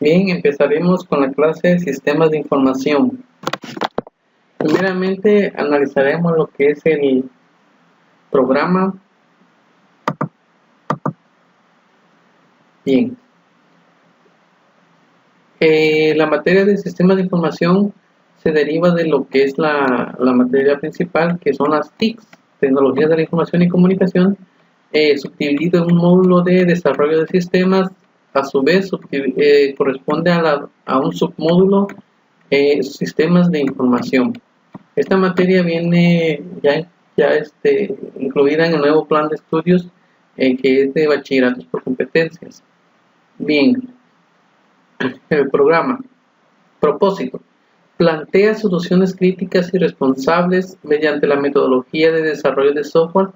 Bien, empezaremos con la clase de sistemas de información. Primeramente analizaremos lo que es el programa. Bien, la materia de sistemas de información se deriva de lo que es la materia principal, que son las TICs, tecnologías de la información y comunicación, subdividido en un módulo de desarrollo de sistemas. A su vez corresponde a un submódulo, sistemas de información. Esta materia viene ya incluida en el nuevo plan de estudios, que es de bachilleratos por competencias. Bien, el programa. Propósito. Plantea soluciones críticas y responsables mediante la metodología de desarrollo de software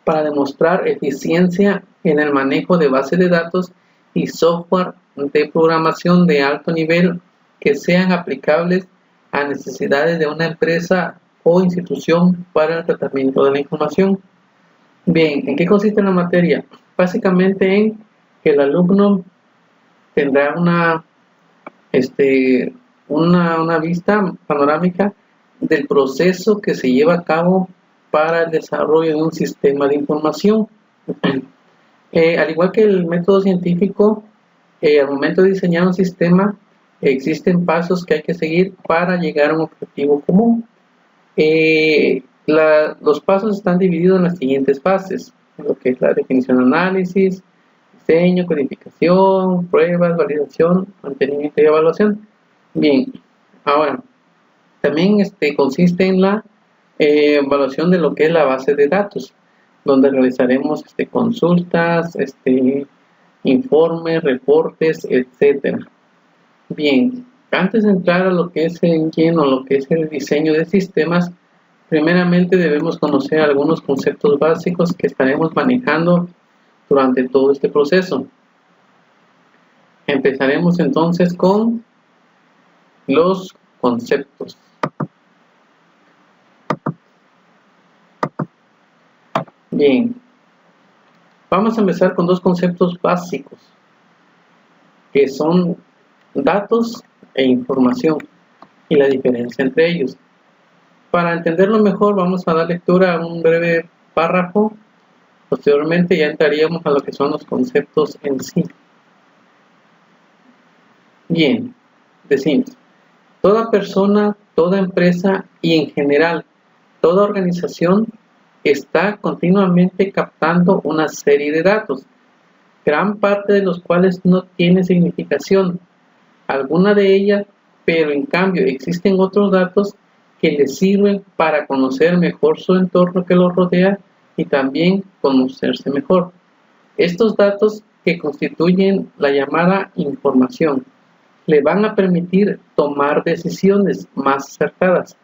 para demostrar eficiencia en el manejo de bases de datos y software de programación de alto nivel que sean aplicables a necesidades de una empresa o institución para el tratamiento de la información. Bien, ¿en qué consiste la materia? Básicamente en que el alumno tendrá una vista panorámica del proceso que se lleva a cabo para el desarrollo de un sistema de información. Al igual que el método científico, al momento de diseñar un sistema, existen pasos que hay que seguir para llegar a un objetivo común. Los pasos están divididos en las siguientes fases, lo que es la definición de análisis, diseño, codificación, pruebas, validación, mantenimiento y evaluación. Bien, ahora, también consiste en la evaluación de lo que es la base de datos, donde realizaremos consultas, informes, reportes, etcétera. Bien, antes de entrar a lo que es en lleno, lo que es el diseño de sistemas, primeramente debemos conocer algunos conceptos básicos que estaremos manejando durante todo este proceso. Empezaremos entonces con los conceptos. Bien, vamos a empezar con dos conceptos básicos, que son datos e información y la diferencia entre ellos. Para entenderlo mejor, vamos a dar lectura a un breve párrafo. Posteriormente ya entraríamos a lo que son los conceptos en sí. Bien, decimos, toda persona, toda empresa y en general toda organización está continuamente captando una serie de datos, gran parte de los cuales no tiene significación alguna de ellas, pero en cambio existen otros datos que les sirven para conocer mejor su entorno que los rodea y también conocerse mejor. Estos datos, que constituyen la llamada información, le van a permitir tomar decisiones más acertadas.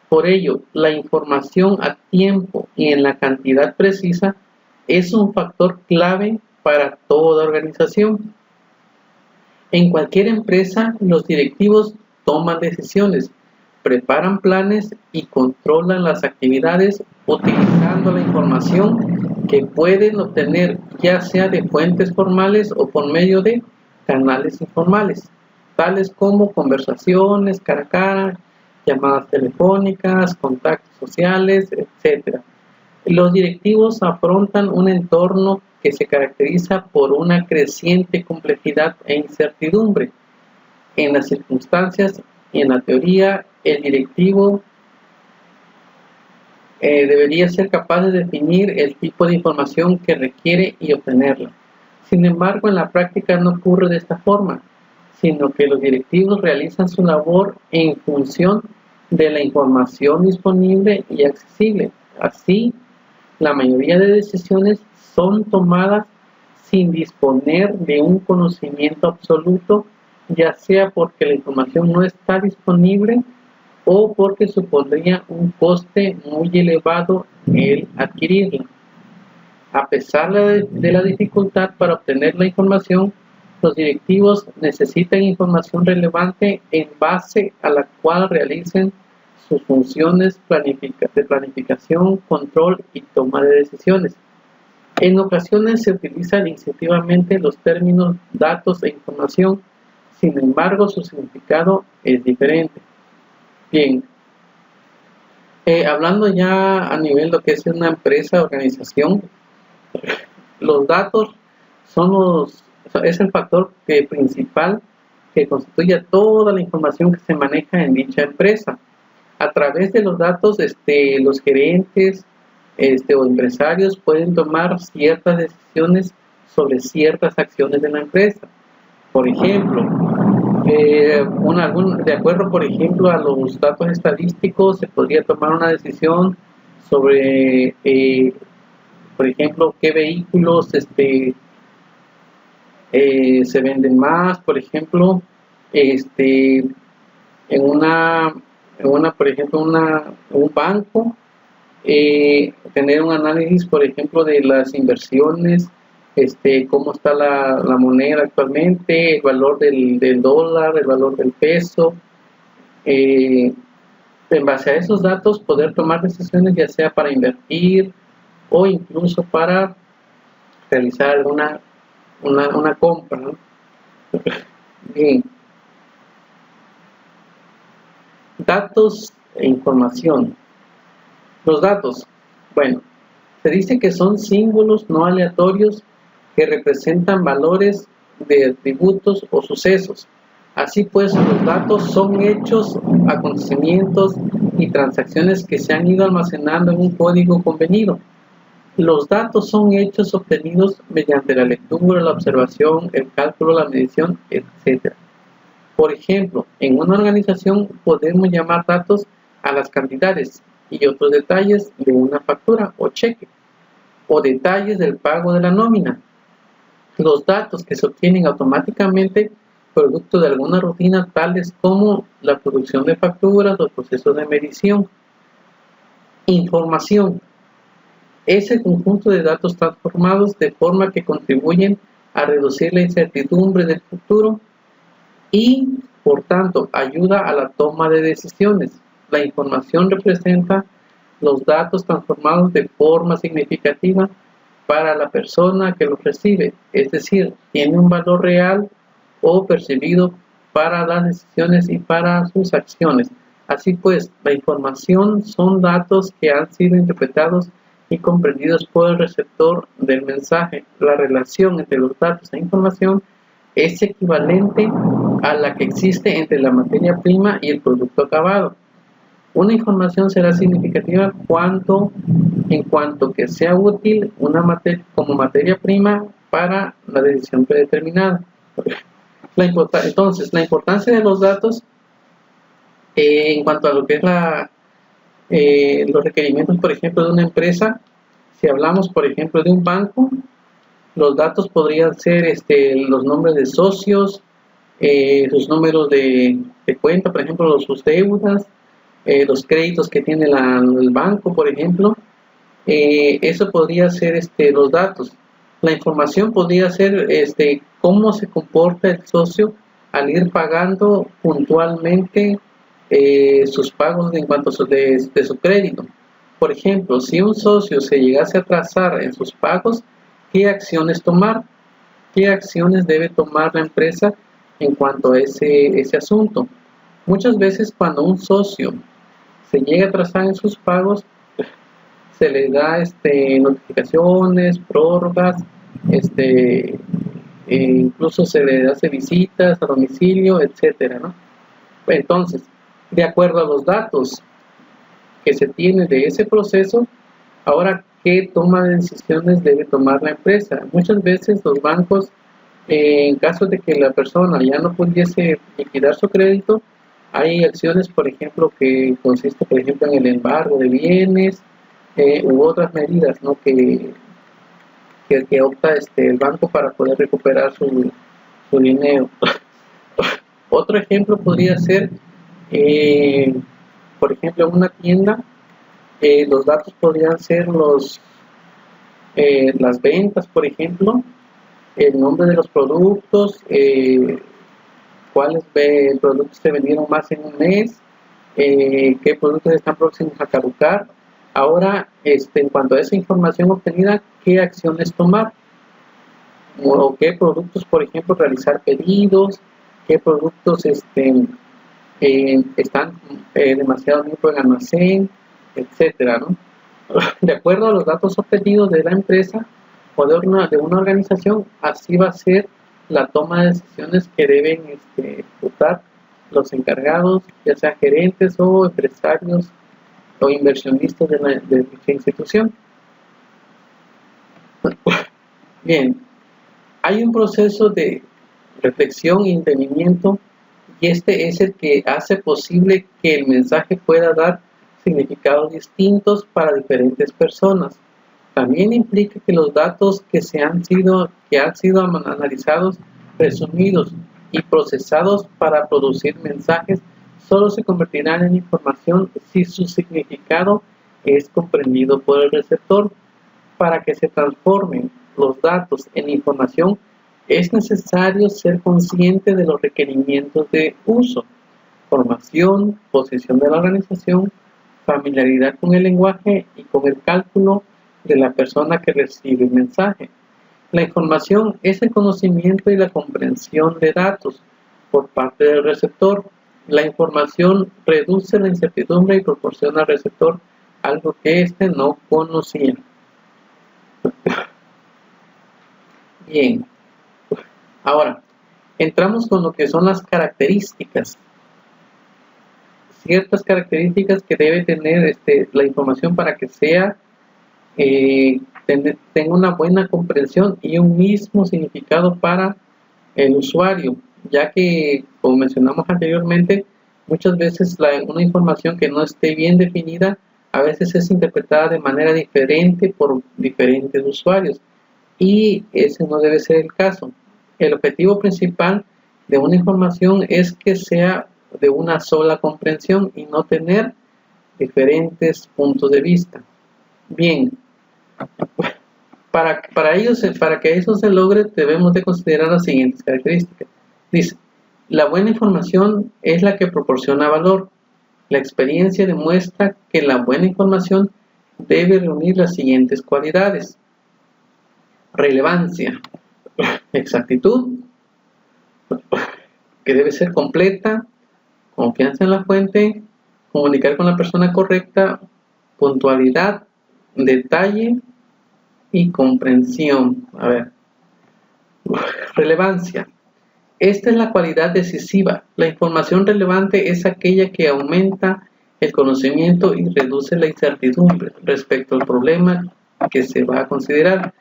Por ello, la información a tiempo y en la cantidad precisa es un factor clave para toda organización. En cualquier empresa, los directivos toman decisiones, preparan planes y controlan las actividades utilizando la información que pueden obtener, ya sea de fuentes formales o por medio de canales informales, tales como conversaciones cara a cara, llamadas telefónicas, contactos sociales, etc. Los directivos afrontan un entorno que se caracteriza por una creciente complejidad e incertidumbre. En las circunstancias y en la teoría, el directivo debería ser capaz de definir el tipo de información que requiere y obtenerla. Sin embargo, en la práctica no ocurre de esta forma, sino que los directivos realizan su labor en función de la información disponible y accesible. Así, la mayoría de decisiones son tomadas sin disponer de un conocimiento absoluto, ya sea porque la información no está disponible o porque supondría un coste muy elevado el adquirirla. A pesar de la dificultad para obtener la información, los directivos necesitan información relevante en base a la cual realicen sus funciones de planificación, control y toma de decisiones. En ocasiones se utilizan instintivamente los términos datos e información Sin embargo, su significado es diferente. Bien, hablando ya a nivel de lo que es una empresa, organización, los datos es el factor principal que constituye toda la información que se maneja en dicha empresa. A través de los datos, los gerentes o empresarios pueden tomar ciertas decisiones sobre ciertas acciones de la empresa. Por ejemplo, de acuerdo, por ejemplo, a los datos estadísticos, se podría tomar una decisión sobre, por ejemplo, qué vehículos se venden más, por ejemplo, por ejemplo, un banco, tener un análisis, por ejemplo, de las inversiones, cómo está la moneda actualmente, el valor del dólar, el valor del peso. En base a esos datos, poder tomar decisiones, ya sea para invertir o incluso para realizar una compra, ¿no? Bien. Datos e información. Los datos, bueno, se dice que son símbolos no aleatorios que representan valores de atributos o sucesos. Así pues, los datos son hechos, acontecimientos y transacciones que se han ido almacenando en un código convenido. Los datos son hechos obtenidos mediante la lectura, la observación, el cálculo, la medición, etc. Por ejemplo, en una organización podemos llamar datos a las cantidades y otros detalles de una factura o cheque, o detalles del pago de la nómina. Los datos que se obtienen automáticamente producto de alguna rutina, tales como la producción de facturas o procesos de medición. Información es el conjunto de datos transformados de forma que contribuyen a reducir la incertidumbre del futuro y, por tanto, ayuda a la toma de decisiones. La información representa los datos transformados de forma significativa para la persona que los recibe, es decir, tiene un valor real o percibido para las decisiones y para sus acciones. Así pues, la información son datos que han sido interpretados y comprendidos por el receptor del mensaje. La relación entre los datos e información es equivalente a la que existe entre la materia prima y el producto acabado. Una información será significativa en cuanto que sea útil como materia prima para la decisión predeterminada. Entonces, la importancia de los datos en cuanto a lo que es los requerimientos, por ejemplo, de una empresa. Si hablamos, por ejemplo, de un banco, los datos podrían ser los nombres de socios, sus números de cuenta, por ejemplo, sus deudas, los créditos que tiene el banco, por ejemplo. Eso podría ser los datos. La información podría ser cómo se comporta el socio al ir pagando puntualmente sus pagos en cuanto de su crédito. Por ejemplo, si un socio se llegase a atrasar en sus pagos, ¿qué acciones tomar? ¿Qué acciones debe tomar la empresa en cuanto a ese asunto? Muchas veces cuando un socio se llega a atrasar en sus pagos, se le da notificaciones, prórrogas, incluso se le hace visitas a domicilio, etcétera, ¿no? Entonces, de acuerdo a los datos que se tiene de ese proceso, ahora, ¿qué toma de decisiones debe tomar la empresa? Muchas veces los bancos, en caso de que la persona ya no pudiese liquidar su crédito, hay acciones, por ejemplo, que consiste, por ejemplo, en el embargo de bienes u otras medidas, ¿no? que opta el banco para poder recuperar su dinero. Otro ejemplo podría ser, por ejemplo, en una tienda, los datos podrían ser las ventas, por ejemplo, el nombre de los productos, cuáles productos se vendieron más en un mes, qué productos están próximos a caducar. Ahora, en cuanto a esa información obtenida, ¿qué acciones tomar? O qué productos, por ejemplo, realizar pedidos, qué productos están demasiado tiempo en almacén, etcétera, ¿no? De acuerdo a los datos obtenidos de la empresa o de una organización, así va a ser la toma de decisiones que deben ejecutar los encargados, ya sean gerentes o empresarios o inversionistas de dicha institución. Bien, hay un proceso de reflexión y entendimiento, y este es el que hace posible que el mensaje pueda dar significados distintos para diferentes personas. También implica que los datos que han sido analizados, resumidos y procesados para producir mensajes solo se convertirán en información si su significado es comprendido por el receptor. Para que se transformen los datos en información, es necesario ser consciente de los requerimientos de uso, formación, posición de la organización, familiaridad con el lenguaje y con el cálculo de la persona que recibe el mensaje. La información es el conocimiento y la comprensión de datos por parte del receptor. La información reduce la incertidumbre y proporciona al receptor algo que éste no conocía. Bien, ahora entramos con lo que son las características. Ciertas características que debe tener la información para que sea tenga una buena comprensión y un mismo significado para el usuario, ya que, como mencionamos anteriormente, muchas veces una información que no esté bien definida a veces es interpretada de manera diferente por diferentes usuarios, y ese no debe ser el caso. El objetivo principal de una información es que sea de una sola comprensión y no tener diferentes puntos de vista. Bien, para que eso se logre, debemos de considerar las siguientes características. Dice, la buena información es la que proporciona valor. La experiencia demuestra que la buena información debe reunir las siguientes cualidades: relevancia, exactitud, que debe ser completa, confianza en la fuente, comunicar con la persona correcta, puntualidad, detalle y comprensión. A ver, relevancia. Esta es la cualidad decisiva. La información relevante es aquella que aumenta el conocimiento y reduce la incertidumbre respecto al problema que se va a considerar.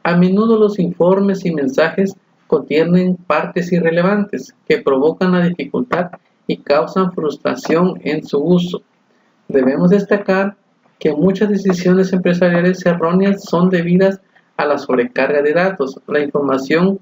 A menudo los informes y mensajes contienen partes irrelevantes que provocan la dificultad y causan frustración en su uso. Debemos destacar que muchas decisiones empresariales erróneas son debidas a la sobrecarga de datos. La información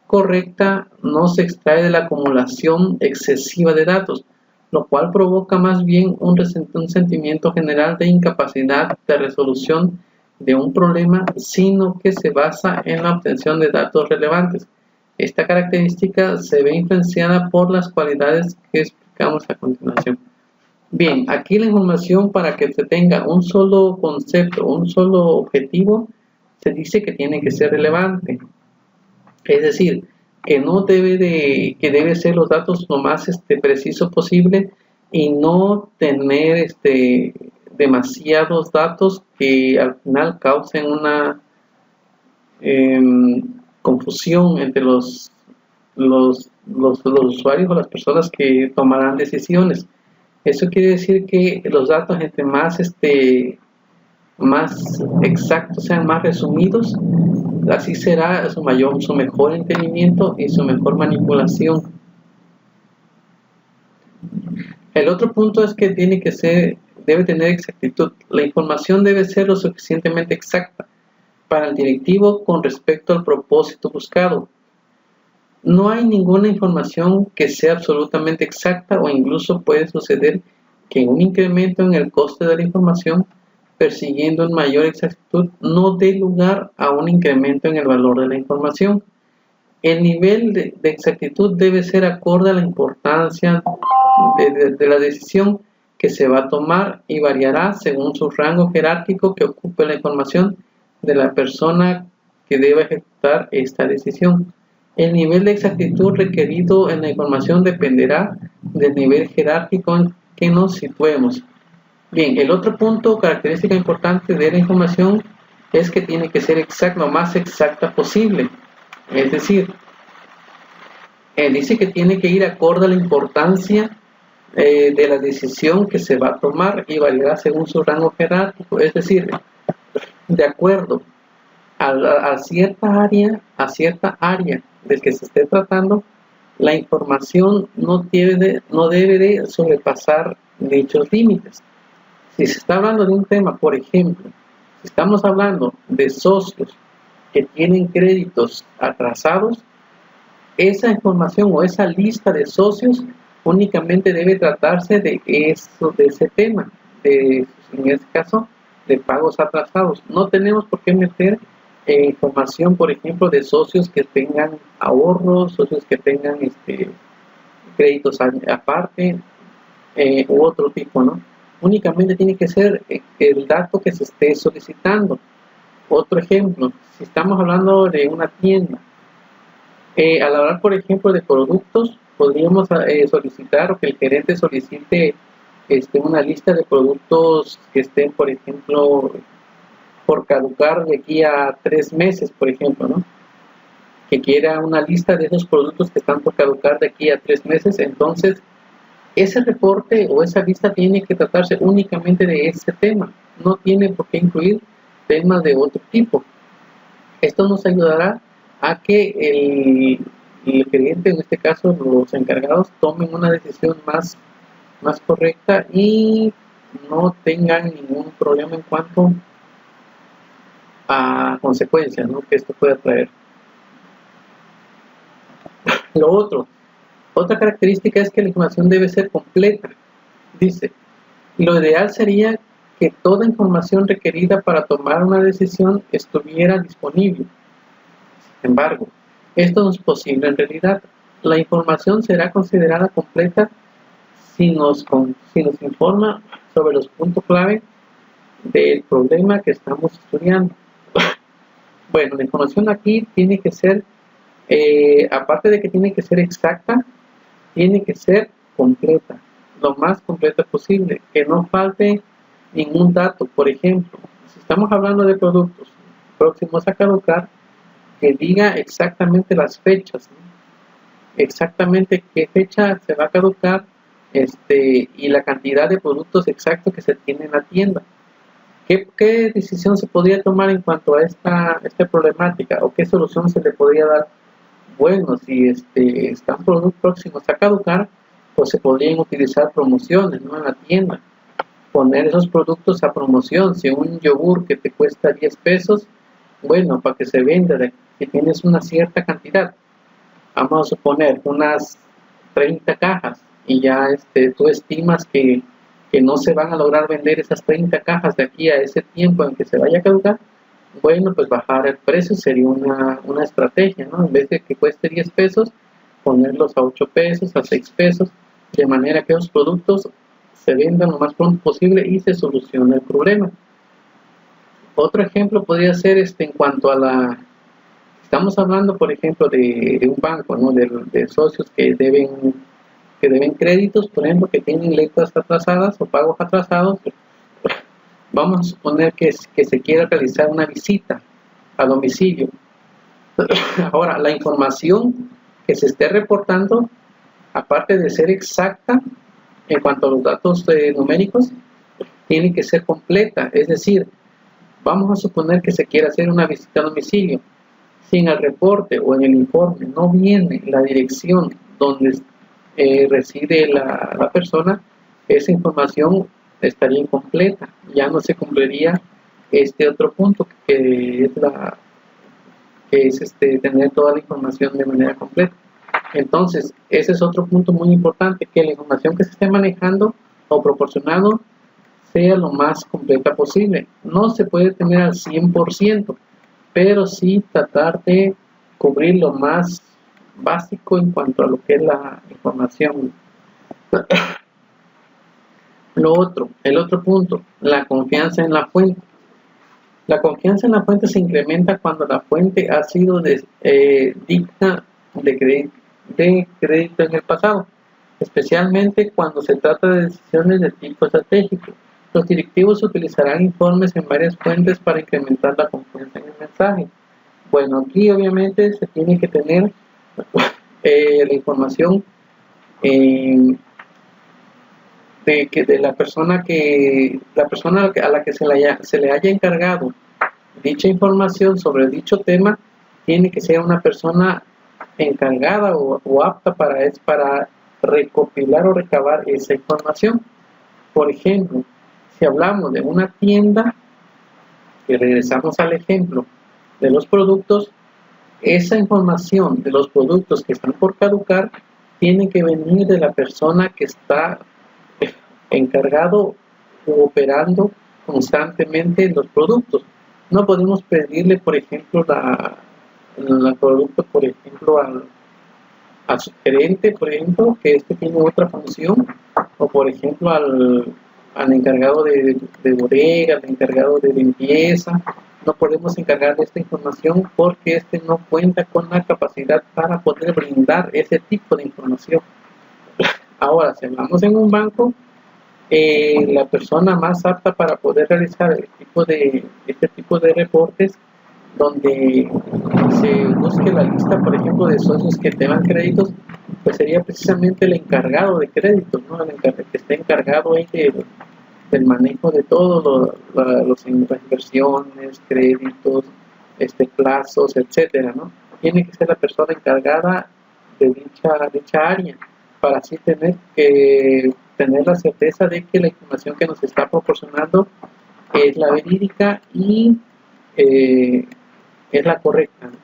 correcta no se extrae de la acumulación excesiva de datos, lo cual provoca más bien un sentimiento general de incapacidad de resolución de un problema, sino que se basa en la obtención de datos relevantes. Esta característica se ve influenciada por las cualidades que explicamos a continuación. Bien, aquí la información, para que se tenga un solo concepto, un solo objetivo, se dice que tiene que ser relevante. Es decir, que debe ser los datos lo más precisos posible y no tener demasiados datos que al final causen una confusión entre los usuarios o las personas que tomarán decisiones. Eso quiere decir que los datos, entre más exactos sean, más resumidos, así será su mejor entendimiento y su mejor manipulación. El otro punto es que debe tener exactitud. La información debe ser lo suficientemente exacta para el directivo con respecto al propósito buscado. No hay ninguna información que sea absolutamente exacta, o incluso puede suceder que un incremento en el coste de la información persiguiendo una mayor exactitud no dé lugar a un incremento en el valor de la información. El nivel de exactitud debe ser acorde a la importancia de la decisión que se va a tomar y variará según su rango jerárquico que ocupe la información de la persona que deba ejecutar esta decisión. El nivel de exactitud requerido en la información dependerá del nivel jerárquico en que nos situemos. Bien, el otro punto, característica importante de la información, es que tiene que ser exacta, lo más exacta posible. Es decir, dice que tiene que ir acorde a la importancia de la decisión que se va a tomar y variará según su rango jerárquico. Es decir, de acuerdo a cierta área del que se esté tratando, la información no debe de sobrepasar dichos límites. Si se está hablando de un tema, por ejemplo, si estamos hablando de socios que tienen créditos atrasados, esa información o esa lista de socios únicamente debe tratarse de ese tema, en este caso, de pagos atrasados. No tenemos por qué meter información, por ejemplo, de socios que tengan ahorros, socios que tengan créditos aparte u otro tipo, ¿no? Únicamente tiene que ser el dato que se esté solicitando. Otro ejemplo, si estamos hablando de una tienda, al hablar, por ejemplo, de productos, podríamos solicitar o que el gerente solicite una lista de productos que estén, por ejemplo, por caducar de aquí a 3 meses, por ejemplo, ¿no? Que quiera una lista de esos productos que están por caducar de aquí a 3 meses. Entonces, ese reporte o esa lista tiene que tratarse únicamente de ese tema, no tiene por qué incluir temas de otro tipo. Esto nos ayudará a que el cliente, en este caso los encargados, tomen una decisión más correcta y no tengan ningún problema en cuanto a consecuencias, ¿no?, que esto pueda traer. Otra característica es que la información debe ser completa. Dice, lo ideal sería que toda información requerida para tomar una decisión estuviera disponible. Sin embargo, esto no es posible en realidad. La información será considerada completa si nos informa sobre los puntos clave del problema que estamos estudiando. Bueno, la información aquí tiene que ser, aparte de que tiene que ser exacta, tiene que ser completa, lo más completa posible, que no falte ningún dato. Por ejemplo, si estamos hablando de productos próximos a caducar, que diga exactamente las fechas, ¿no?, exactamente qué fecha se va a caducar, y la cantidad de productos exactos que se tiene en la tienda. ¿Qué decisión se podría tomar en cuanto a esta problemática, o qué solución se le podría dar? Bueno, si están productos próximos a caducar, pues se podrían utilizar promociones, ¿no?, en la tienda, poner esos productos a promoción. Si un yogur que te cuesta 10 pesos, bueno, para que se venda, si tienes una cierta cantidad, vamos a suponer unas 30 cajas, y ya tú estimas que no se van a lograr vender esas 30 cajas de aquí a ese tiempo en que se vaya a caducar, bueno, pues bajar el precio sería una estrategia, ¿no? En vez de que cueste 10 pesos, ponerlos a 8 pesos, a 6 pesos, de manera que los productos se vendan lo más pronto posible y se solucione el problema. Otro ejemplo podría ser en cuanto a estamos hablando, por ejemplo, de un banco, ¿no?, de socios que deben créditos, por ejemplo, que tienen letras atrasadas o pagos atrasados. Vamos a suponer que se quiera realizar una visita a domicilio. Ahora, la información que se esté reportando, aparte de ser exacta en cuanto a los datos numéricos, tiene que ser completa. Es decir, vamos a suponer que se quiera hacer una visita a domicilio. Si en el reporte o en el informe no viene la dirección donde reside la persona, esa información estaría incompleta. Ya no se cumpliría este otro punto, que es tener toda la información de manera completa. Entonces, ese es otro punto muy importante, que la información que se esté manejando o proporcionando sea lo más completa posible. No se puede tener al 100%, pero sí tratar de cubrir lo más básico en cuanto a lo que es la información. El otro punto, la confianza en la fuente. La confianza en la fuente se incrementa cuando la fuente ha sido digna de crédito en el pasado, especialmente cuando se trata de decisiones de tipo estratégico. Los directivos utilizarán informes en varias fuentes para incrementar la confianza en el mensaje. Bueno, aquí obviamente se tiene que tener la información de la persona a la que se le haya encargado dicha información sobre dicho tema. Tiene que ser una persona encargada o apta para recopilar o recabar esa información. Por ejemplo, si hablamos de una tienda, y regresamos al ejemplo de los productos, esa información de los productos que están por caducar tiene que venir de la persona que está encargado o operando constantemente los productos. No podemos pedirle, por ejemplo, el producto, por ejemplo, a su gerente, por ejemplo, que tiene otra función, o por ejemplo al encargado de bodega, al encargado de limpieza. No podemos encargar de esta información porque no cuenta con la capacidad para poder brindar ese tipo de información. Ahora, si hablamos en un banco, la persona más apta para poder realizar este tipo de reportes, donde se busque la lista, por ejemplo, de socios que tengan créditos, pues sería precisamente el encargado de créditos, ¿no? Que esté encargado ahí del manejo de todas las inversiones, créditos, plazos, etcétera, ¿no? Tiene que ser la persona encargada de dicha área, para así tener la certeza de que la información que nos está proporcionando es la verídica y es la correcta, ¿no?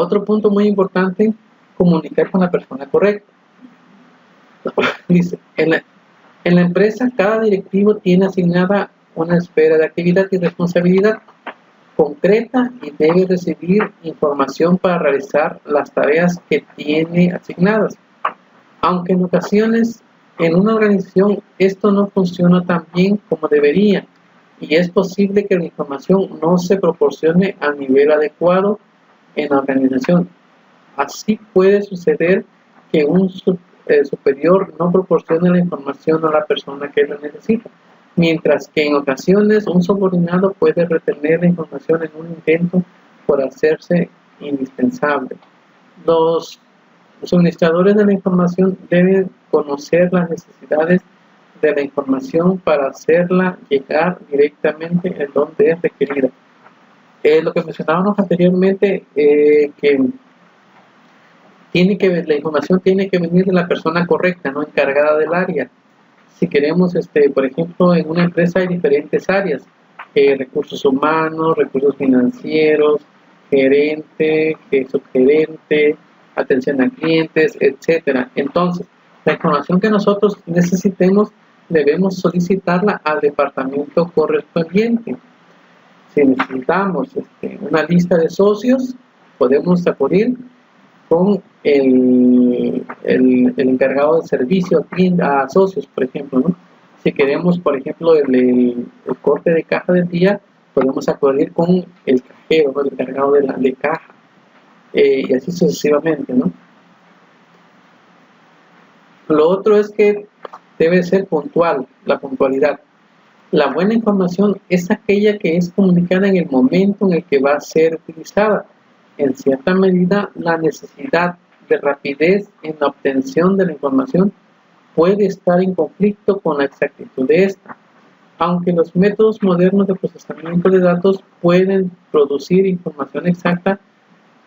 Otro punto muy importante: comunicar con la persona correcta. Dice, en la empresa, cada directivo tiene asignada una esfera de actividad y responsabilidad concreta y debe recibir información para realizar las tareas que tiene asignadas. Aunque en ocasiones en una organización esto no funciona tan bien como debería, y es posible que la información no se proporcione a nivel adecuado en la organización. Así puede suceder que un superior no proporcione la información a la persona que la necesita, mientras que en ocasiones un subordinado puede retener la información en un intento por hacerse indispensable. Los suministradores de la información deben conocer las necesidades de la información para hacerla llegar directamente en donde es requerida. Lo que mencionábamos anteriormente, que la información tiene que venir de la persona correcta, no encargada del área. Si queremos, por ejemplo, en una empresa hay diferentes áreas: recursos humanos, recursos financieros, gerente, subgerente, atención a clientes, etcétera. Entonces, la información que nosotros necesitemos debemos solicitarla al departamento correspondiente. Si necesitamos una lista de socios, podemos acudir con el encargado de servicio a socios, por ejemplo, ¿no? Si queremos, por ejemplo, el corte de caja del día, podemos acudir con el cajero, ¿no? El encargado de caja, y así sucesivamente, ¿no? Lo otro es que debe ser puntual, la puntualidad. La buena información es aquella que es comunicada en el momento en el que va a ser utilizada. En cierta medida, la necesidad de rapidez en la obtención de la información puede estar en conflicto con la exactitud de esta. Aunque los métodos modernos de procesamiento de datos pueden producir información exacta,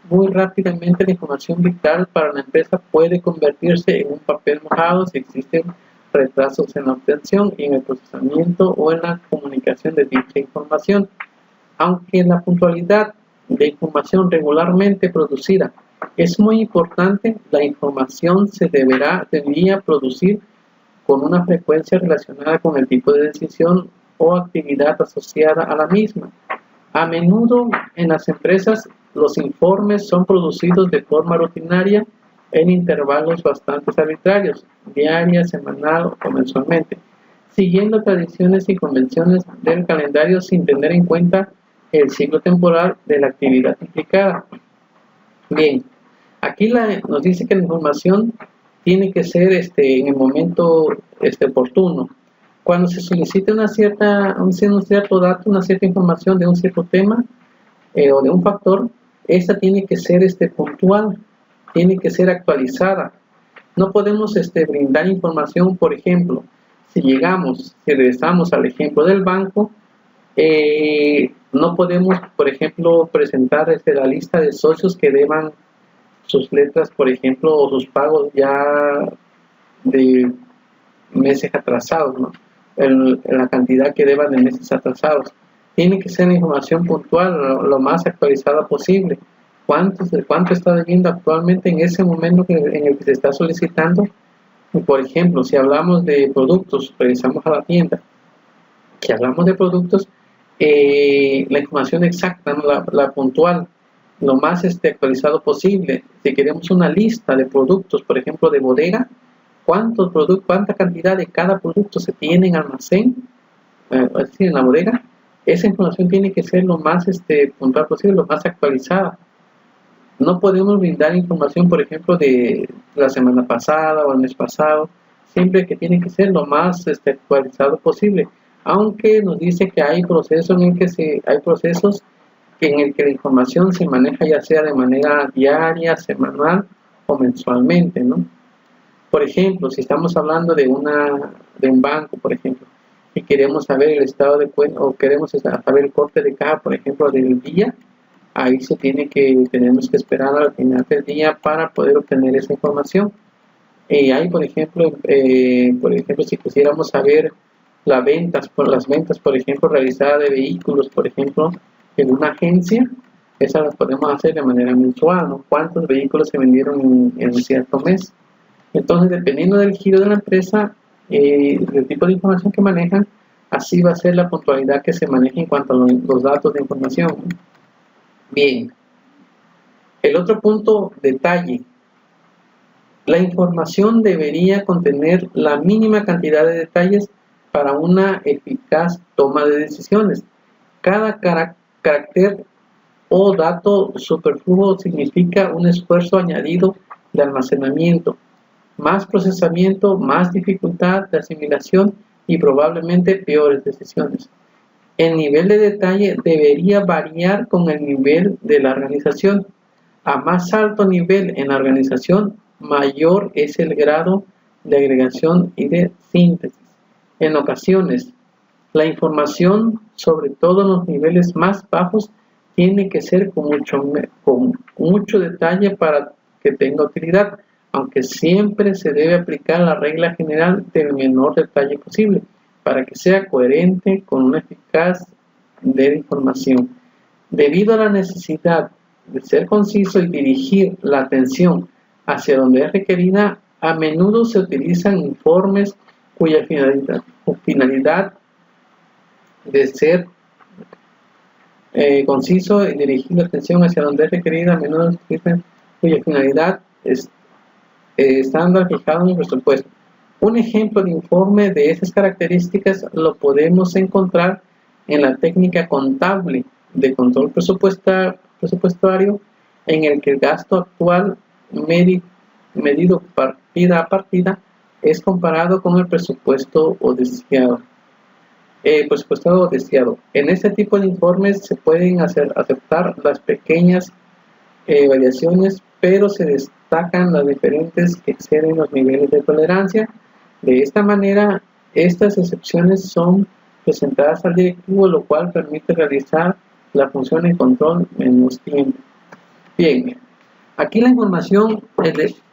muy rápidamente la información vital para la empresa puede convertirse en un papel mojado si existen retrasos en la obtención y en el procesamiento o en la comunicación de dicha información. Aunque la puntualidad de información regularmente producida es muy importante, la información se debería producir con una frecuencia relacionada con el tipo de decisión o actividad asociada a la misma. A menudo en las empresas los informes son producidos de forma rutinaria en intervalos bastante arbitrarios, diaria, semanal o mensualmente, siguiendo tradiciones y convenciones del calendario sin tener en cuenta el ciclo temporal de la actividad implicada. Bien, aquí nos dice que la información tiene que ser en el momento oportuno. Cuando se solicite un cierto dato, una cierta información de un cierto tema o de un factor, esta tiene que ser puntual, tiene que ser actualizada. No podemos brindar información, por ejemplo, si regresamos al ejemplo del banco, no podemos, por ejemplo, presentar la lista de socios que deban sus letras, por ejemplo, o sus pagos ya de meses atrasados, ¿no? La cantidad que deban de meses atrasados. Tiene que ser la información puntual, lo más actualizada posible. ¿Cuánto está debiendo actualmente en ese momento en el que se está solicitando? Y por ejemplo, si hablamos de productos, regresamos a la tienda, que hablamos de productos, la información exacta, ¿no? la puntual, lo más actualizado posible. Si queremos una lista de productos, por ejemplo, de bodega, cuánta cantidad de cada producto se tiene en almacén, es decir, en la bodega, esa información tiene que ser lo más puntual posible, lo más actualizada. No podemos brindar información, por ejemplo, de la semana pasada o el mes pasado, siempre que tiene que ser lo más actualizado posible. Aunque nos dice que hay procesos en el que la información se maneja ya sea de manera diaria, semanal o mensualmente, ¿no? Por ejemplo, si estamos hablando de un banco, por ejemplo, y queremos saber el estado de cuenta o queremos saber el corte de caja, por ejemplo, del día, ahí tenemos que esperar al final del día para poder obtener esa información. Y ahí, por ejemplo, si quisiéramos saber las ventas, por ejemplo, realizadas de vehículos, por ejemplo, en una agencia, esas las podemos hacer de manera mensual, ¿no? ¿Cuántos vehículos se vendieron en cierto mes? Entonces, dependiendo del giro de la empresa, del tipo de información que manejan, así va a ser la puntualidad que se maneja en cuanto a los datos de información. Bien, el otro punto, detalle. La información debería contener la mínima cantidad de detalles para una eficaz toma de decisiones. Cada carácter o dato superfluo significa un esfuerzo añadido de almacenamiento, más procesamiento, más dificultad de asimilación y probablemente peores decisiones. El nivel de detalle debería variar con el nivel de la organización. A más alto nivel en la organización, mayor es el grado de agregación y de síntesis. En ocasiones, la información, sobre todo en los niveles más bajos, tiene que ser con mucho detalle para que tenga utilidad, aunque siempre se debe aplicar la regla general del menor detalle posible para que sea coherente con una eficaz de información. Debido a la necesidad de ser conciso y dirigir la atención hacia donde es requerida, a menudo se utilizan informes cuya finalidad de ser conciso y dirigir la atención hacia donde es requerida, a menudo se utilizan cuya finalidad es estándar fijado en el presupuesto. Un ejemplo de informe de esas características lo podemos encontrar en la técnica contable de control presupuestario, en el que el gasto actual medido partida a partida es comparado con el presupuestado o deseado. En este tipo de informes se pueden aceptar las pequeñas variaciones, pero se destacan las diferentes que exceden los niveles de tolerancia. De esta manera, estas excepciones son presentadas al directivo, lo cual permite realizar la función de control en menos tiempo. Bien, aquí la información,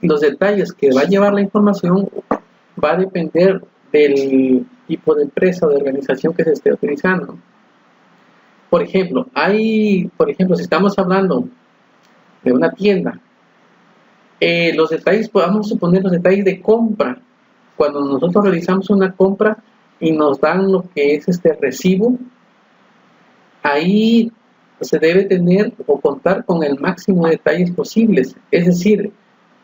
los detalles que va a llevar la información va a depender del tipo de empresa o de organización que se esté utilizando. Por ejemplo, si estamos hablando de una tienda, los detalles, vamos a suponer los detalles de compra. Cuando nosotros realizamos una compra y nos dan lo que es recibo, ahí se debe tener o contar con el máximo de detalles posibles, es decir,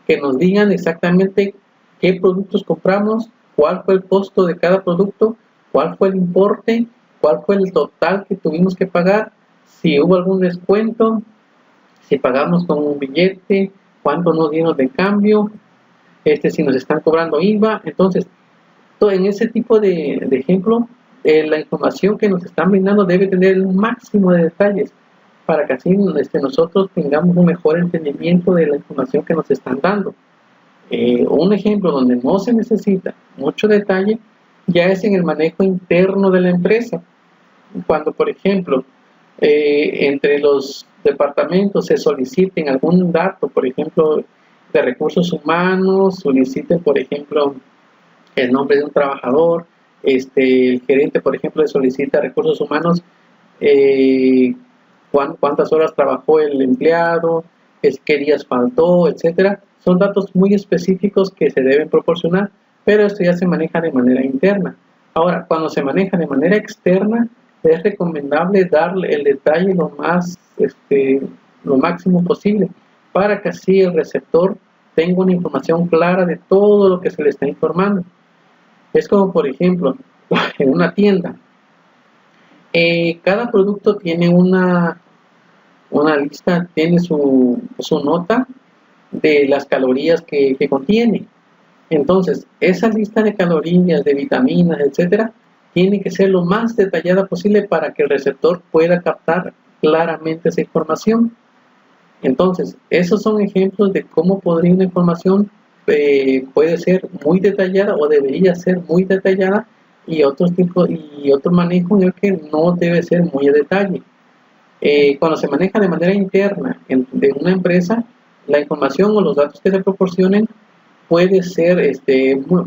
que nos digan exactamente qué productos compramos, cuál fue el costo de cada producto, cuál fue el importe, cuál fue el total que tuvimos que pagar, si hubo algún descuento, Si pagamos con un billete, cuánto nos dieron de cambio, si nos están cobrando IVA. Entonces, en ese tipo de ejemplo, la información que nos están brindando debe tener el máximo de detalles para que así nosotros tengamos un mejor entendimiento de la información que nos están dando. Un ejemplo donde no se necesita mucho detalle ya es en el manejo interno de la empresa. Cuando, por ejemplo, entre los departamentos se soliciten algún dato, por ejemplo, de recursos humanos, soliciten, por ejemplo, el nombre de un trabajador, el gerente, por ejemplo, le solicita a recursos humanos cuántas horas trabajó el empleado, qué días faltó, etcétera. Son datos muy específicos que se deben proporcionar, pero esto ya se maneja de manera interna. Ahora, cuando se maneja de manera externa, es recomendable darle el detalle lo máximo posible, para que así el receptor tenga una información clara de todo lo que se le está informando. Es como, por ejemplo, en una tienda, cada producto tiene una lista, tiene su nota de las calorías que contiene. Entonces, esa lista de calorías, de vitaminas, etcétera, tiene que ser lo más detallada posible para que el receptor pueda captar claramente esa información. Entonces, esos son ejemplos de cómo podría una información puede ser muy detallada o debería ser muy detallada, y otro manejo en el que no debe ser muy a detalle. Cuando se maneja de manera interna de una empresa, la información o los datos que se proporcionen puede ser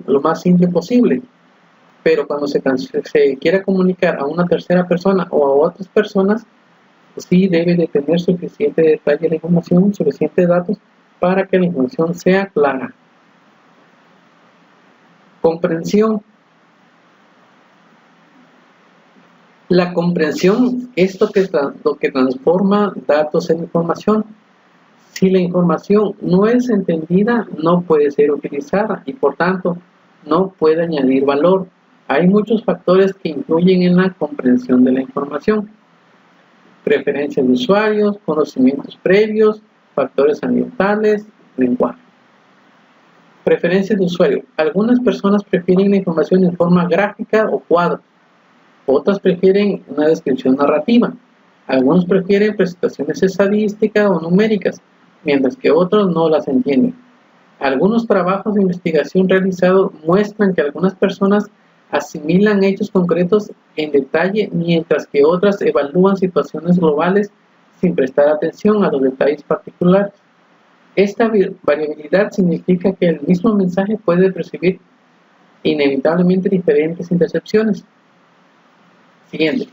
lo más simple posible, pero cuando se quiera comunicar a una tercera persona o a otras personas, sí debe de tener suficiente detalle la información, suficientes datos para que la información sea clara. Comprensión. La comprensión es lo que transforma datos en información. Si la información no es entendida, no puede ser utilizada y por tanto no puede añadir valor. Hay muchos factores que influyen en la comprensión de la información: preferencias de usuarios, conocimientos previos, factores ambientales, lenguaje. Preferencias de usuario. Algunas personas prefieren la información en forma gráfica o cuadro. Otras prefieren una descripción narrativa. Algunos prefieren presentaciones estadísticas o numéricas, mientras que otros no las entienden. Algunos trabajos de investigación realizados muestran que algunas personas asimilan hechos concretos en detalle, mientras que otras evalúan situaciones globales sin prestar atención a los detalles particulares. Esta variabilidad significa que el mismo mensaje puede recibir inevitablemente diferentes intercepciones. Siguiente.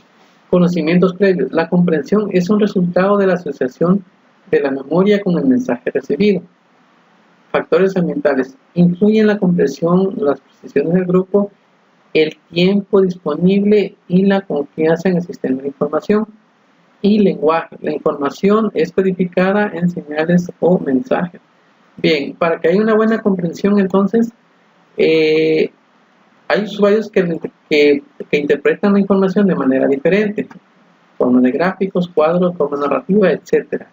Conocimientos previos. La comprensión es un resultado de la asociación de la memoria con el mensaje recibido. Factores ambientales. Influyen la comprensión, las precisiones del grupo, el tiempo disponible y la confianza en el sistema de información. Y lenguaje. La información es codificada en señales o mensajes. Bien, para que haya una buena comprensión, entonces, hay usuarios que interpretan la información de manera diferente: forma de gráficos, cuadros, forma narrativa, etc.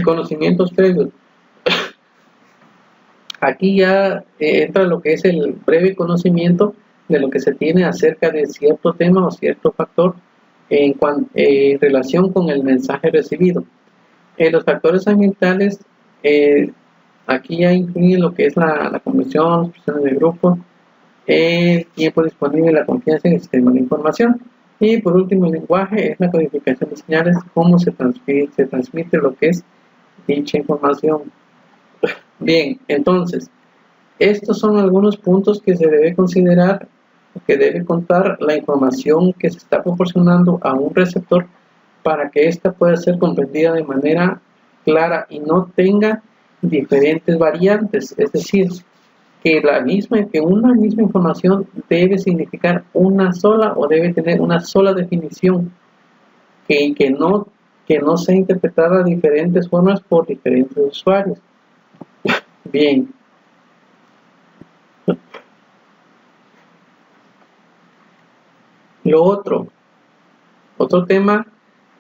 Conocimientos previos. Aquí ya entra lo que es el breve conocimiento de lo que se tiene acerca de cierto tema o cierto factor en relación con el mensaje recibido. Los factores ambientales, aquí ya incluyen lo que es la conversión, las presiones de grupo, el tiempo disponible, la confianza en el sistema de información. Y por último, el lenguaje es la codificación de señales, cómo se transmite lo que es dicha información. Bien, entonces, estos son algunos puntos que se debe considerar, que debe contar la información que se está proporcionando a un receptor para que ésta pueda ser comprendida de manera clara y no tenga diferentes variantes. Es decir, que una misma información debe significar una sola o debe tener una sola definición, que no sea interpretada de diferentes formas por diferentes usuarios. Bien. Lo otro tema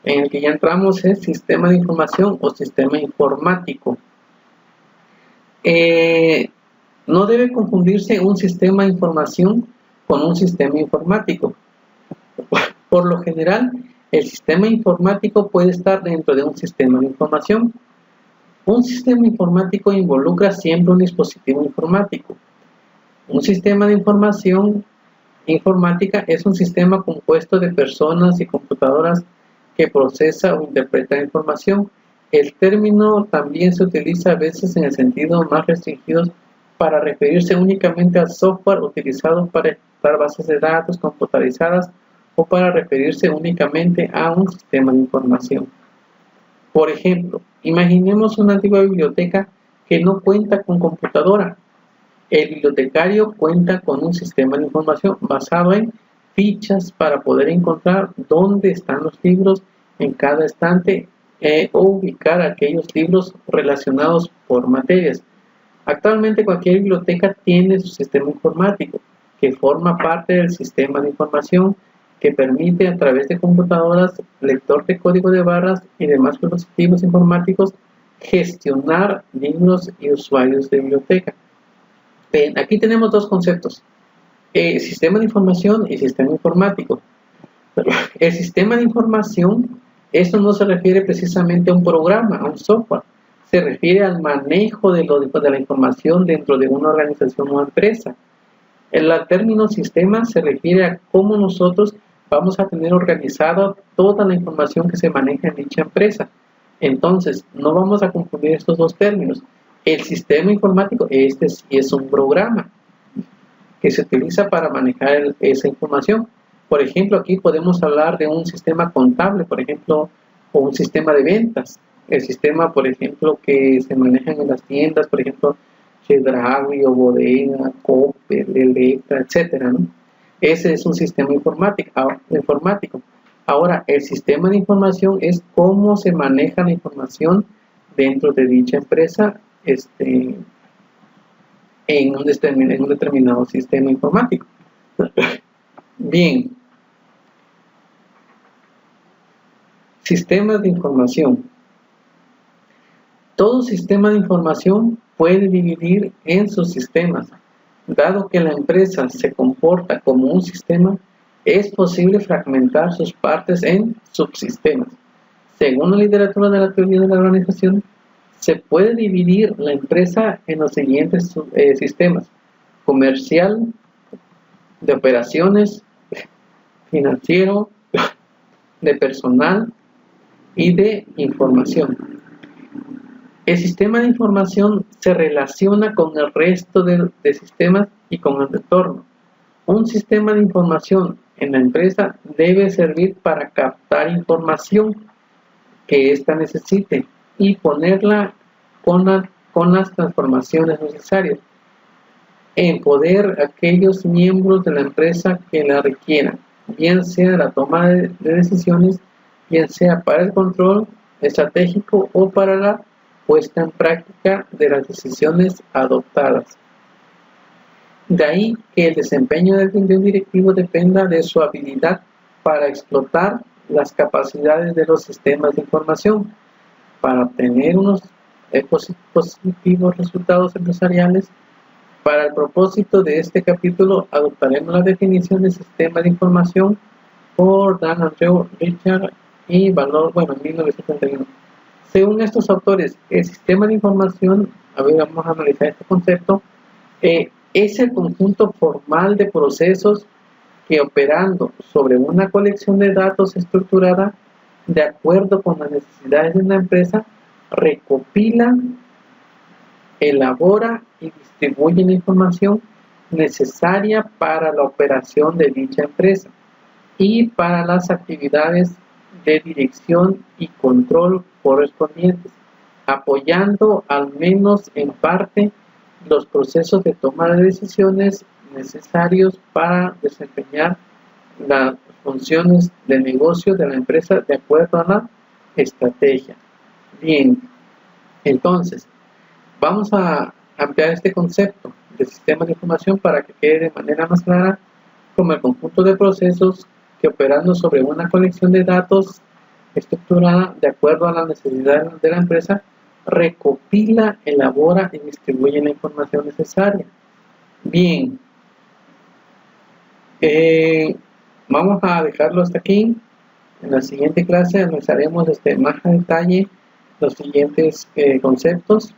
en el que ya entramos es sistema de información o sistema informático. No debe confundirse un sistema de información con un sistema informático. Por lo general, el sistema informático puede estar dentro de un sistema de información. Un sistema informático involucra siempre un dispositivo informático. Un sistema de información informática es un sistema compuesto de personas y computadoras que procesa o interpreta información. El término también se utiliza a veces en el sentido más restringido para referirse únicamente al software utilizado para ejecutar bases de datos computarizadas o para referirse únicamente a un sistema de información. Por ejemplo, imaginemos una antigua biblioteca que no cuenta con computadora. El bibliotecario cuenta con un sistema de información basado en fichas para poder encontrar dónde están los libros en cada estante o ubicar aquellos libros relacionados por materias. Actualmente cualquier biblioteca tiene su sistema informático, que forma parte del sistema de información que permite a través de computadoras, lector de código de barras y demás dispositivos informáticos gestionar libros y usuarios de biblioteca. Bien, aquí tenemos dos conceptos, sistema de información y sistema informático. El sistema de información, esto no se refiere precisamente a un programa, a un software, se refiere al manejo de la información dentro de una organización o empresa. El término sistema se refiere a cómo nosotros vamos a tener organizada toda la información que se maneja en dicha empresa. Entonces, no vamos a confundir estos dos términos. El sistema informático, este sí es un programa que se utiliza para manejar esa información. Por ejemplo, aquí podemos hablar de un sistema contable, por ejemplo, o un sistema de ventas. El sistema, por ejemplo, que se manejan en las tiendas, por ejemplo, Chedraui o Bodega, Coppel, Electra, etcétera, ¿no? Ese es un sistema informático. Ahora, el sistema de información es cómo se maneja la información dentro de dicha empresa en un determinado sistema informático. Bien. Sistemas de información. Todo sistema de información puede dividir en sus sistemas. Dado que la empresa se comporta como un sistema, es posible fragmentar sus partes en subsistemas. Según la literatura de la teoría de la organización, se puede dividir la empresa en los siguientes sistemas: comercial, de operaciones, financiero, de personal y de información. El sistema de información se relaciona con el resto de sistemas y con el entorno. Un sistema de información en la empresa debe servir para captar información que ésta necesite y ponerla con las transformaciones necesarias en poder aquellos miembros de la empresa que la requieran, bien sea la toma de decisiones, bien sea para el control estratégico o para la puesta en práctica de las decisiones adoptadas. De ahí que el desempeño de un directivo dependa de su habilidad para explotar las capacidades de los sistemas de información para obtener unos positivos resultados empresariales. Para el propósito de este capítulo adoptaremos la definición de sistema de información por Dan Andrew Richard y Valor, en 1931. Según estos autores, el sistema de información, vamos a analizar este concepto, es el conjunto formal de procesos que, operando sobre una colección de datos estructurada de acuerdo con las necesidades de una empresa, recopila, elabora y distribuye la información necesaria para la operación de dicha empresa y para las actividades de dirección y control correspondientes, apoyando al menos en parte los procesos de toma de decisiones necesarios para desempeñar las funciones de negocio de la empresa de acuerdo a la estrategia. Bien, entonces, vamos a ampliar este concepto de sistema de información para que quede de manera más clara como el conjunto de procesos que, operando sobre una colección de datos estructurada de acuerdo a las necesidades de la empresa, recopila, elabora y distribuye la información necesaria. Bien, vamos a dejarlo hasta aquí. En la siguiente clase analizaremos más a detalle los siguientes conceptos.